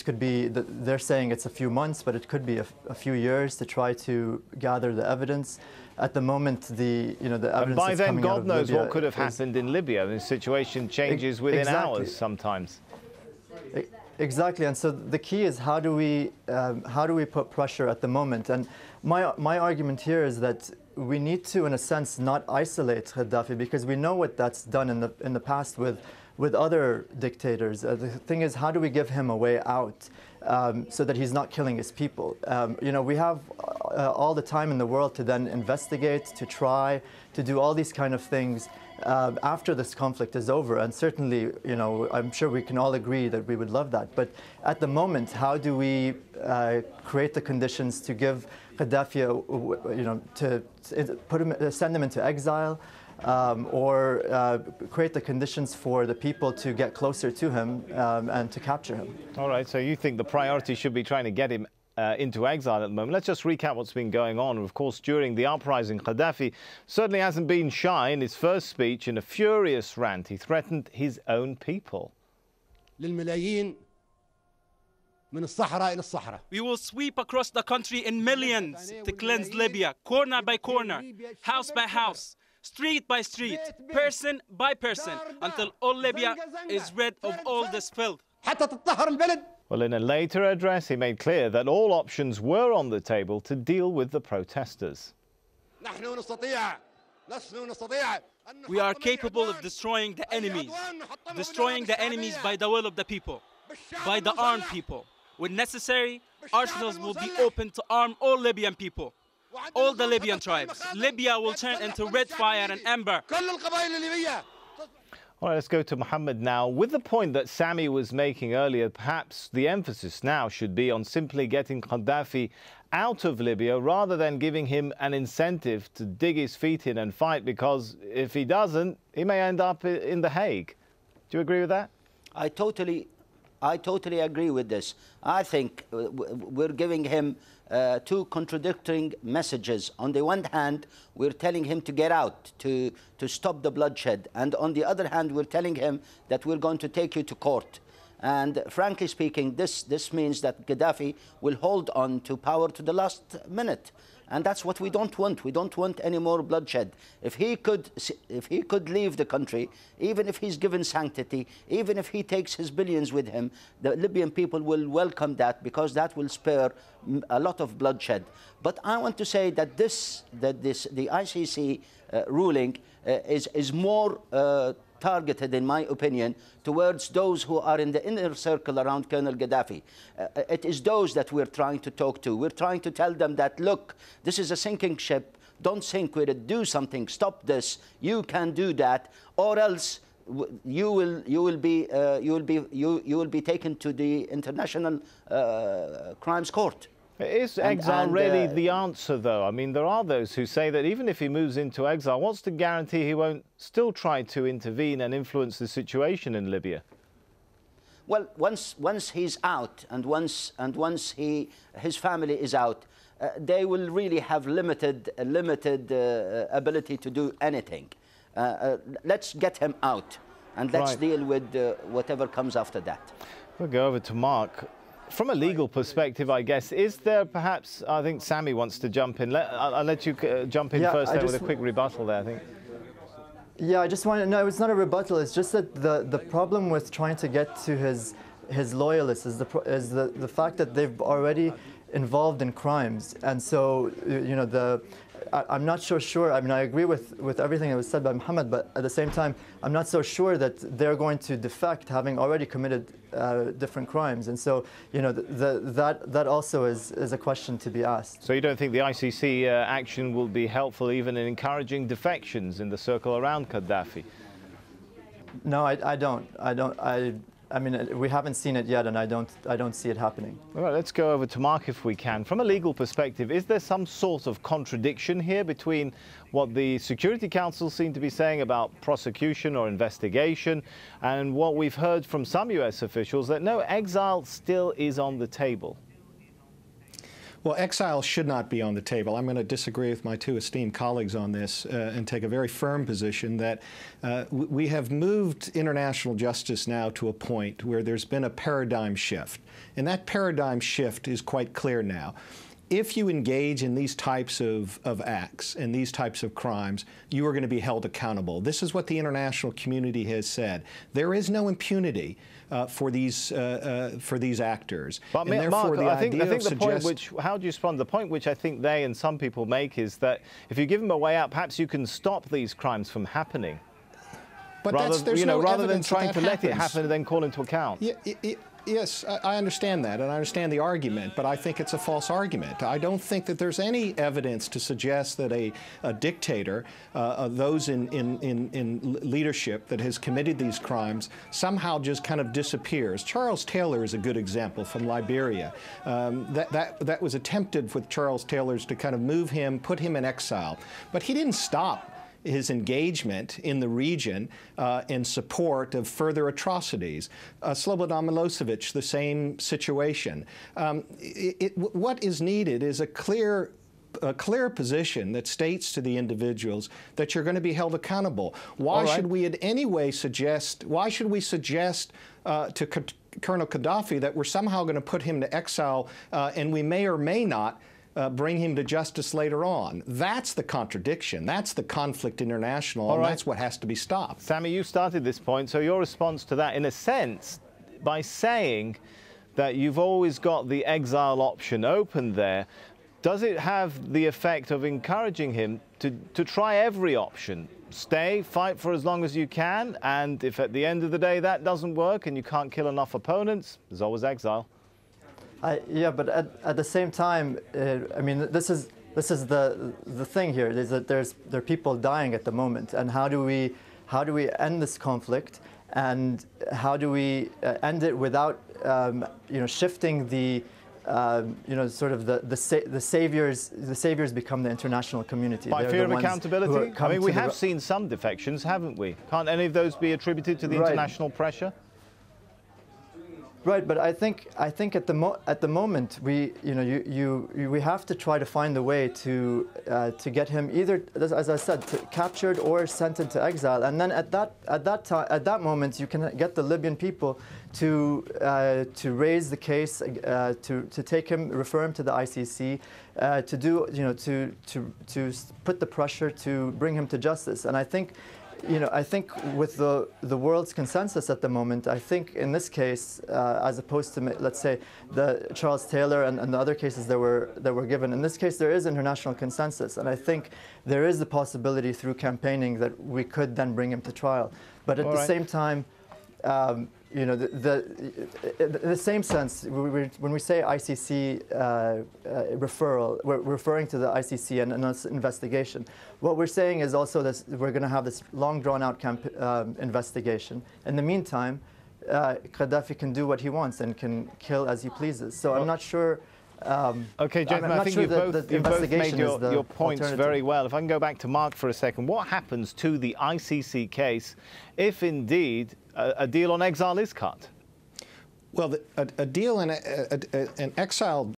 this could be, they're saying it's a few months, but it could be a few years to try to gather the evidence. At the moment, the evidence and by then, God knows Libya what could have happened in Libya. The situation changes within hours sometimes. Exactly, and so the key is how do we put pressure at the moment? And my argument here is that we need to, in a sense, not isolate Gaddafi, because we know what that's done in the past with other dictators. The thing is, how do we give him a way out so that he's not killing his people? We have all the time in the world to then investigate, to try, to do all these kind of things after this conflict is over. And certainly, I'm sure we can all agree that we would love that. But at the moment, how do we create the conditions to give Gaddafi, to send him into exile, or create the conditions for the people to get closer to him and to capture him? All right, so you think the priority should be trying to get him into exile at the moment. Let's just recap what's been going on. Of course, during the uprising, Gaddafi certainly hasn't been shy. In his first speech, in a furious rant, he threatened his own people. We will sweep across the country in millions to cleanse Libya, corner by corner, house by house, street by street, person by person, until all Libya is rid of all this filth. Well, in a later address, he made clear that all options were on the table to deal with the protesters. We are capable of destroying the enemies by the will of the people, by the armed people. When necessary, arsenals will be open to arm all Libyan people, all the Libyan tribes. Libya will turn into red fire and ember. All right, let's go to Mohammed now. With the point that Sami was making earlier, perhaps the emphasis now should be on simply getting Gaddafi out of Libya rather than giving him an incentive to dig his feet in and fight, because if he doesn't, he may end up in The Hague. Do you agree with that? I totally agree with this. I think we're giving him two contradicting messages. On the one hand, we're telling him to get out, to stop the bloodshed. And on the other hand, we're telling him that we're going to take you to court. And frankly speaking, this means that Gaddafi will hold on to power to the last minute. And that's what we don't want. We don't want any more bloodshed. If he could leave the country, even if he's given sanctity, even if he takes his billions with him, the Libyan people will welcome that, because that will spare a lot of bloodshed. But I want to say that the ICC ruling is more targeted, in my opinion, towards those who are in the inner circle around Colonel Gaddafi. It is those that we're trying to talk to. We're trying to tell them that, look, this is a sinking ship. Don't sink with it. Do something. Stop this. You can do that, or else you will be taken to the International Crimes Court. Is exile really the answer, though? I mean, there are those who say that even if he moves into exile, what's to guarantee he won't still try to intervene and influence the situation in Libya? Well, once he's out, and once his family is out, they will really have limited ability to do anything. Let's get him out, and let's deal with whatever comes after that. We'll go over to Mark. From a legal perspective, I guess, is there perhaps, I think Sami wants to jump in. I'll let you jump in first there with a quick rebuttal there, I think. Yeah, I just want to, no, it's not a rebuttal. It's just that the problem with trying to get to his loyalists is the fact that they've already involved in crimes. And so, I'm not so sure. I mean, I agree with everything that was said by Mohammed, but at the same time, I'm not so sure that they're going to defect, having already committed different crimes. And so, that also is a question to be asked. So you don't think the ICC action will be helpful even in encouraging defections in the circle around Gaddafi? No, I don't. I mean, we haven't seen it yet, and I don't see it happening. All right, let's go over to Mark if we can. From a legal perspective, is there some sort of contradiction here between what the Security Council seem to be saying about prosecution or investigation and what we've heard from some US officials, that no, exile still is on the table? Well, exile should not be on the table. I'm going to disagree with my two esteemed colleagues on this and take a very firm position that we have moved international justice now to a point where there's been a paradigm shift. And that paradigm shift is quite clear now. If you engage in these types of acts and these types of crimes, you are going to be held accountable. This is what the international community has said. There is no impunity for these actors. But and Mark, I think the point which, how do you respond? The point which I think they and some people make is that if you give them a way out, perhaps you can stop these crimes from happening. But rather than trying to let it happen and then call into account. Yes, I understand that, and I understand the argument, but I think it's a false argument. I don't think that there's any evidence to suggest that a dictator, those in leadership that has committed these crimes, somehow just kind of disappears. Charles Taylor is a good example from Liberia. That was attempted with Charles Taylor's to kind of move him, put him in exile, but he didn't stop his engagement in the region in support of further atrocities. Slobodan Milosevic, the same situation. What is needed is a clear position that states to the individuals that you're going to be held accountable. Why should we in any way suggest, why should we suggest to Colonel Gaddafi that we're somehow going to put him to exile and we may or may not bring him to justice later on? That's the contradiction. That's the conflict international, and that's what has to be stopped. Sami, you started this point, so your response to that, in a sense, by saying that you've always got the exile option open there, does it have the effect of encouraging him to try every option? Stay, fight for as long as you can, and if at the end of the day that doesn't work and you can't kill enough opponents, there's always exile. Yeah, but at the same time, I mean, this is the thing here is that there are people dying at the moment, and how do we end this conflict, and how do we end it without shifting the sort of the saviors become the international community. By fear of accountability? I mean, we have seen some defections, haven't we? Can't any of those be attributed to the international pressure? Right, but I think at the moment we have to try to find a way to get him either, as I said, captured or sent into exile, and then at that moment you can get the Libyan people to raise the case, to take him, refer him to the ICC, to put the pressure to bring him to justice, and I think with the world's consensus at the moment, I think in this case, as opposed to, let's say, the Charles Taylor and the other cases that were given, in this case there is international consensus, and I think there is the possibility through campaigning that we could then bring him to trial. But at the same time, in the same sense, when we say ICC referral, we're referring to the ICC and an investigation. What we're saying is also that we're going to have this long drawn-out investigation. In the meantime, Gaddafi can do what he wants and can kill as he pleases. So I'm not sure. Okay, gentlemen, I think you've both made your points very well. If I can go back to Mark for a second, what happens to the ICC case if indeed a deal on exile is cut? Well, a deal and an exile